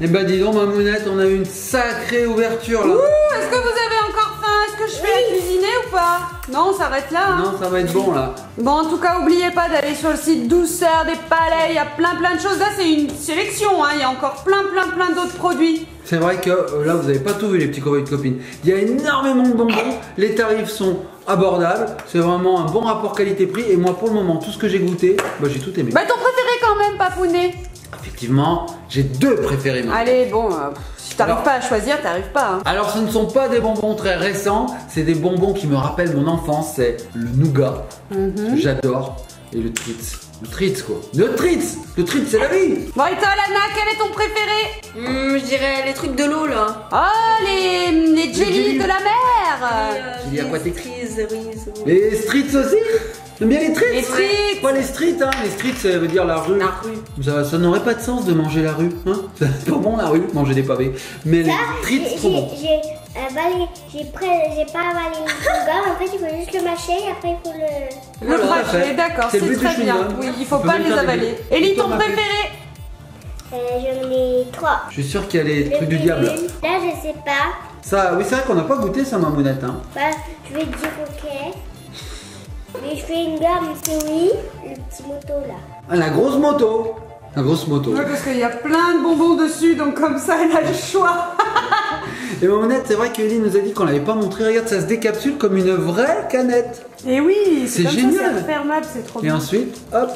S1: Eh ben dis donc Mamounette, on a eu une sacrée ouverture là.
S2: Ouh, est-ce que vous avez encore faim? Est-ce que je fais à cuisiner ou pas? Non, on s'arrête là. Hein.
S1: Non, ça va être bon là.
S2: Bon, en tout cas, n'oubliez pas d'aller sur le site Douceur des Palais. Il y a plein de choses. Là, c'est une sélection. Hein. Il y a encore plein d'autres produits.
S1: C'est vrai que là vous avez pas tout vu les petits copains et copines. Il y a énormément de bonbons, les tarifs sont abordables, c'est vraiment un bon rapport qualité-prix et moi pour le moment tout ce que j'ai goûté, bah, j'ai tout aimé.
S2: Bah, ton préféré quand même, Papounet.
S1: Effectivement, j'ai deux préférés maintenant.
S2: Allez, bon, si t'arrives
S1: Alors-
S2: pas à choisir, t'arrives pas. Hein.
S1: Alors ce ne sont pas des bonbons très récents, c'est des bonbons qui me rappellent mon enfance, c'est le nougat, que j'adore. Et le Tritz. Le Tritz quoi. Le Tritz c'est la vie.
S2: Bon, et toi, Lana, quel est ton préféré?
S4: Je dirais les trucs de l'eau là.
S2: Oh, les jellies de la mer.
S1: Jelly aquatique.
S4: Cerise.
S1: Les Streets aussi. J'aime bien les Tritz.
S2: Les Tritz.
S1: Pas les streets, hein. Les streets, ça veut dire la rue.
S4: La rue.
S1: Ça n'aurait pas de sens de manger la rue, hein. C'est pas bon la rue, manger des pavés. Mais les Tritz, c'est trop bon.
S3: J'ai pas avalé le gomme, en fait il faut juste le mâcher et après il faut le...
S2: Le
S1: Voilà,
S2: cracher,
S1: fait.
S2: d'accord,
S1: C'est le
S2: c'est
S1: but du
S2: très bien.
S1: chewing-gum.
S2: Oui, il faut
S1: On peut
S2: pas
S1: même
S2: les
S1: faire des
S2: avaler.
S1: bulles.
S2: Ellie, ton
S1: Toi, ma
S2: préféré?
S3: J'en ai 3.
S1: Je suis sûr qu'il y a les trucs du diable.
S3: Là je sais pas.
S1: Ça, oui, c'est vrai qu'on n'a pas goûté ça, mamounette, hein.
S3: Bah, je vais dire ok. Mais je fais une gomme, c'est oui. Le petit moto là.
S1: Ah, la grosse moto. La grosse moto.
S2: Ouais, parce qu'il y a plein de bonbons dessus, donc comme ça, elle a le choix.
S1: Et mamounette, c'est vrai qu'Ellie nous a dit qu'on l'avait pas montré. Regarde, ça se décapsule comme une vraie canette.
S2: Et oui,
S1: C'est
S2: comme
S1: génial.
S2: ça, c'est refermable, c'est trop
S1: Et
S2: bien.
S1: ensuite, hop,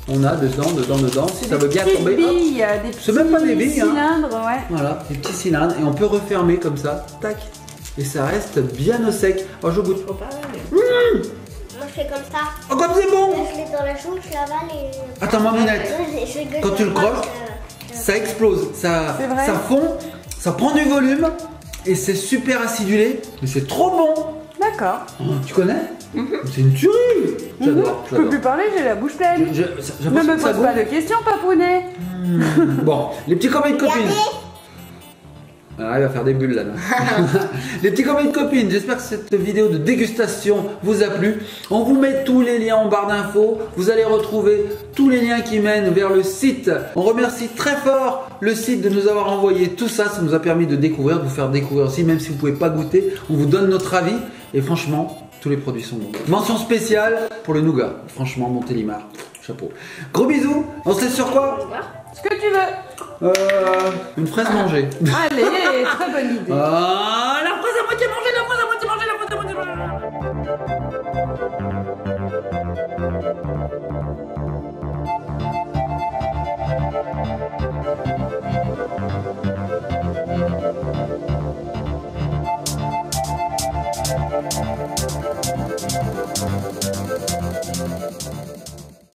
S1: on a dedans. Si ça veut bien tomber, hop.
S2: Billes, des petits
S1: C'est même pas des billes, hein.
S2: cylindres, ouais.
S1: Voilà, des petits cylindres. Et on peut refermer comme ça. Tac. Et ça reste bien au sec. Oh, je goûte.
S3: Moi je fais comme ça.
S1: Oh, comme c'est bon.
S3: Là, je l'ai dans la chouche, je l'avale et...
S1: Attends, mamounette. Quand tu le croques, ça explose, ça
S2: C'est vrai.
S1: fond, ça prend du volume et c'est super acidulé, mais c'est trop bon.
S2: D'accord.
S1: Oh, tu connais? C'est une tuerie. J'adore.
S2: Je peux plus parler, j'ai la bouche pleine.
S1: J'ai
S2: Ne
S1: l'impression
S2: me
S1: que ça
S2: pose pas
S1: gonfle.
S2: de questions, papounet.
S1: Bon, les petits copains de copines. Ah, il va faire des bulles là. Les petits copains de copines, j'espère que cette vidéo de dégustation vous a plu. On vous met tous les liens en barre d'infos. Vous allez retrouver tous les liens qui mènent vers le site. On remercie très fort le site de nous avoir envoyé tout ça. Ça nous a permis de découvrir, de vous faire découvrir aussi, même si vous ne pouvez pas goûter. On vous donne notre avis et franchement, tous les produits sont bons. Mention spéciale pour le nougat. Franchement, Montélimar, chapeau. Gros bisous. On se laisse sur quoi?
S2: Ce que tu veux.
S1: Une fraise mangée.
S2: Allez, très bonne idée.
S1: Ah, la fraise à moitié mangée.